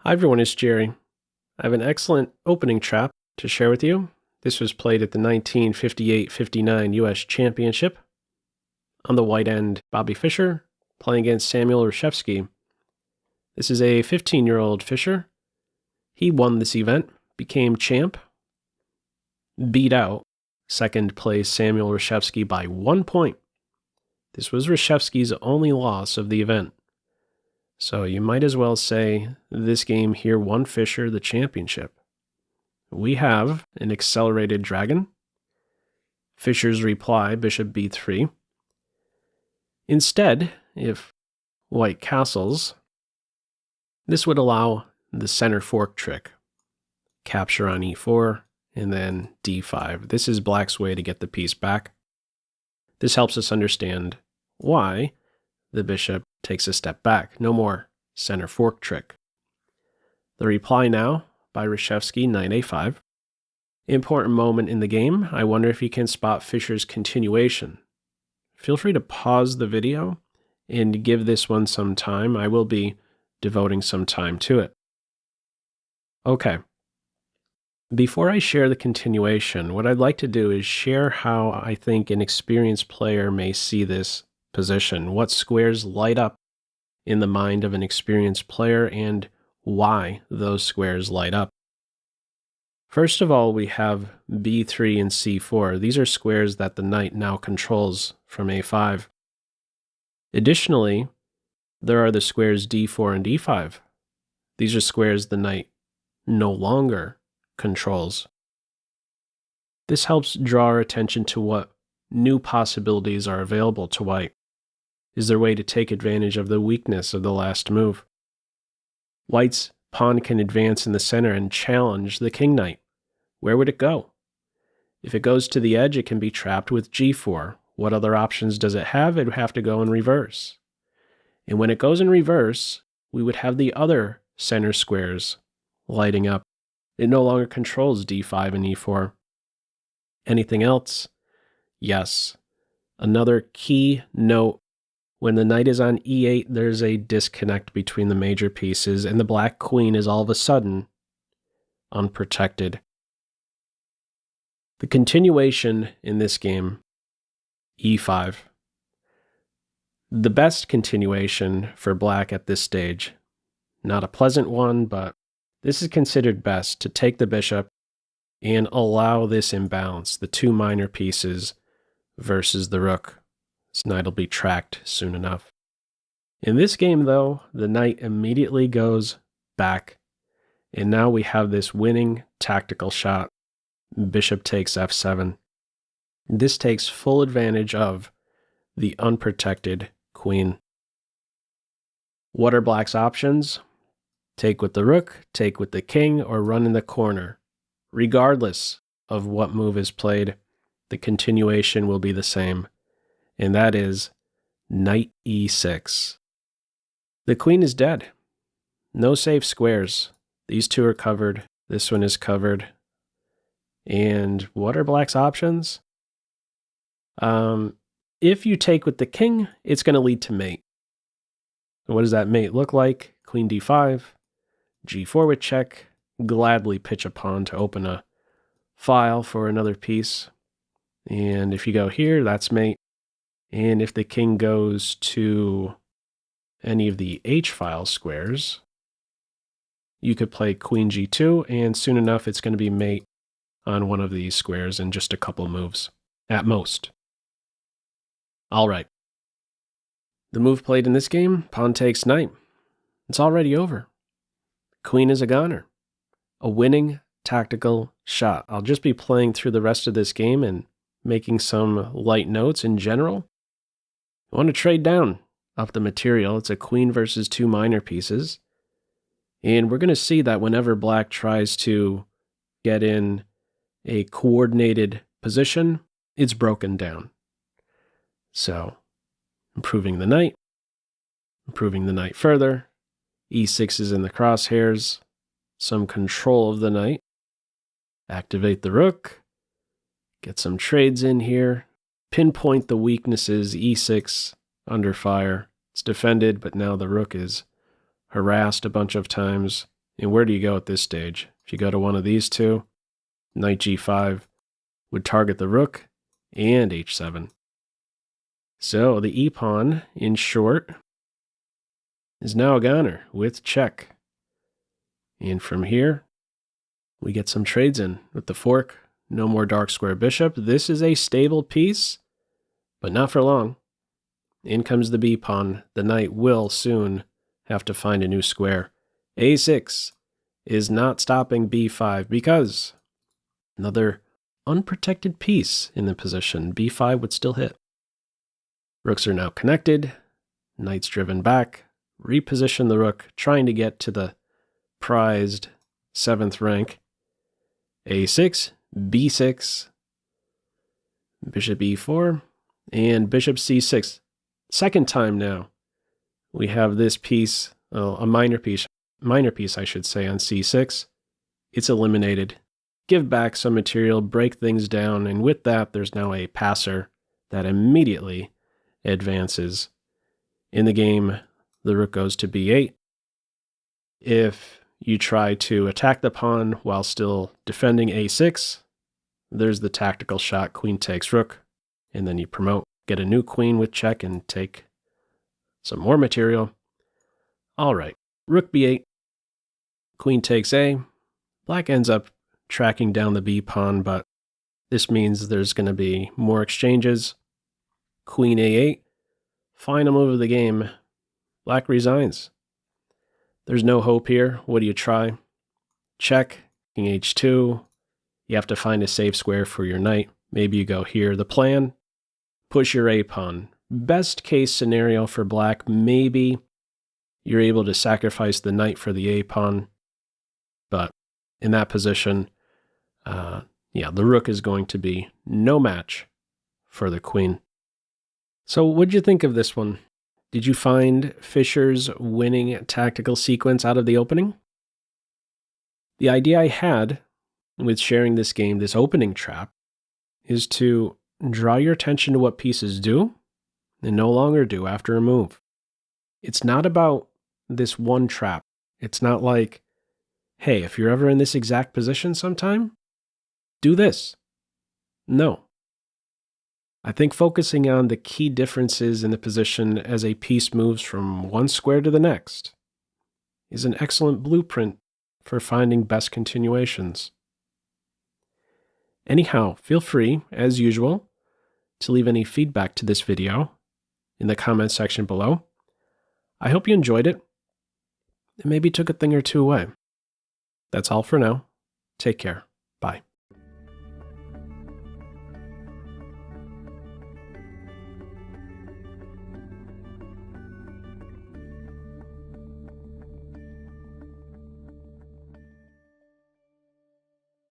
Hi everyone, it's Jerry. I have an excellent opening trap to share with you. This was played at the 1958-59 US Championship. On the white end, Bobby Fischer playing against Samuel Reshevsky. This is a 15-year-old Fischer. He won this event, became champ, beat out second place Samuel Reshevsky by 1 point. This was Reshevsky's only loss of the event. So you might as well say this game here won Fischer the championship. We have an accelerated dragon. Fischer's reply, bishop b3. Instead, if white castles, this would allow the center fork trick. Capture on e4, and then d5. This is black's way to get the piece back. This helps us understand why the bishop takes a step back. No more center fork trick. The reply now by Reshevsky, knight a5. Important moment in the game. I wonder if you can spot Fischer's continuation. Feel free to pause the video and give this one some time. I will be devoting some time to it. Okay. Before I share the continuation, what I'd like to do is share how I think an experienced player may see this position, what squares light up in the mind of an experienced player, and why those squares light up. First of all, we have b3 and c4. These are squares that the knight now controls from a5. Additionally, there are the squares d4 and d5. These are squares the knight no longer controls. This helps draw our attention to what new possibilities are available to white. Is there a way to take advantage of the weakness of the last move? White's pawn can advance in the center and challenge the king knight. Where would it go? If it goes to the edge, it can be trapped with g4. What other options does it have? It would have to go in reverse. And when it goes in reverse, we would have the other center squares lighting up. It no longer controls d5 and e4. Anything else? Yes. Another key note: when the knight is on e8, there's a disconnect between the major pieces, and the black queen is all of a sudden unprotected. The continuation in this game, e5. The best continuation for black at this stage. Not a pleasant one, but this is considered best, to take the bishop and allow this imbalance, the two minor pieces versus the rook. This knight will be tracked soon enough. In this game, though, the knight immediately goes back, and now we have this winning tactical shot. Bishop takes f7. This takes full advantage of the unprotected queen. What are black's options? Take with the rook, take with the king, or run in the corner. Regardless of what move is played, the continuation will be the same, and that is knight e6. The queen is dead. No safe squares. These two are covered. This one is covered. And what are black's options? If you take with the king, it's going to lead to mate. What does that mate look like? Queen d5, g4 with check, gladly pitch a pawn to open a file for another piece. And if you go here, that's mate. And if the king goes to any of the h-file squares, you could play queen g2, and soon enough it's going to be mate on one of these squares in just a couple moves, at most. All right. The move played in this game, pawn takes knight. It's already over. Queen is a goner. A winning tactical shot. I'll just be playing through the rest of this game and making some light notes in general. You want to trade down up the material. It's a queen versus two minor pieces. And we're going to see that whenever black tries to get in a coordinated position, it's broken down. So, improving the knight further. e6 is in the crosshairs. Some control of the knight. Activate the rook. Get some trades in here. Pinpoint the weaknesses. e6 under fire. It's defended, but now the rook is harassed a bunch of times, And where do you go at this stage? If you go to one of these two, knight g5 would target the rook and h7. So the e-pawn, in short, is now a goner with check. And from here, we get some trades in with the fork. No more dark square bishop. This is a stable piece, but not for long. In comes the b-pawn. The knight will soon have to find a new square. a6 is not stopping b5 because another unprotected piece in the position. b5 would still hit. Rooks are now connected. Knight's driven back. Reposition the rook, trying to get to the prized 7th rank. a6, b6, bishop e4, and bishop c6. Second time now we have this piece, a minor piece I should say, on c6. It's eliminated. Give back some material, break things down, and with that there's now a passer that immediately advances. In the game, the rook goes to b8. If you try to attack the pawn while still defending a6, there's the tactical shot, queen takes rook, and then you promote, get a new queen with check, and take some more material. All right, rook b8, queen takes a. Black ends up tracking down the b pawn, but this means there's going to be more exchanges. Queen a8, final move of the game. Black resigns. There's no hope here. What do you try? Check, king h2. You have to find a safe square for your knight. Maybe you go here. The plan, push your a-pawn. Best case scenario for black, maybe you're able to sacrifice the knight for the a-pawn. But in that position, the rook is going to be no match for the queen. So what'd you think of this one? Did you find Fischer's winning tactical sequence out of the opening? The idea I had with sharing this game, this opening trap, is to draw your attention to what pieces do and no longer do after a move. It's not about this one trap. It's not like, hey, if you're ever in this exact position sometime, do this. No. I think focusing on the key differences in the position as a piece moves from one square to the next is an excellent blueprint for finding best continuations. Anyhow, feel free, as usual, to leave any feedback to this video in the comment section below. I hope you enjoyed it and maybe took a thing or two away. That's all for now. Take care.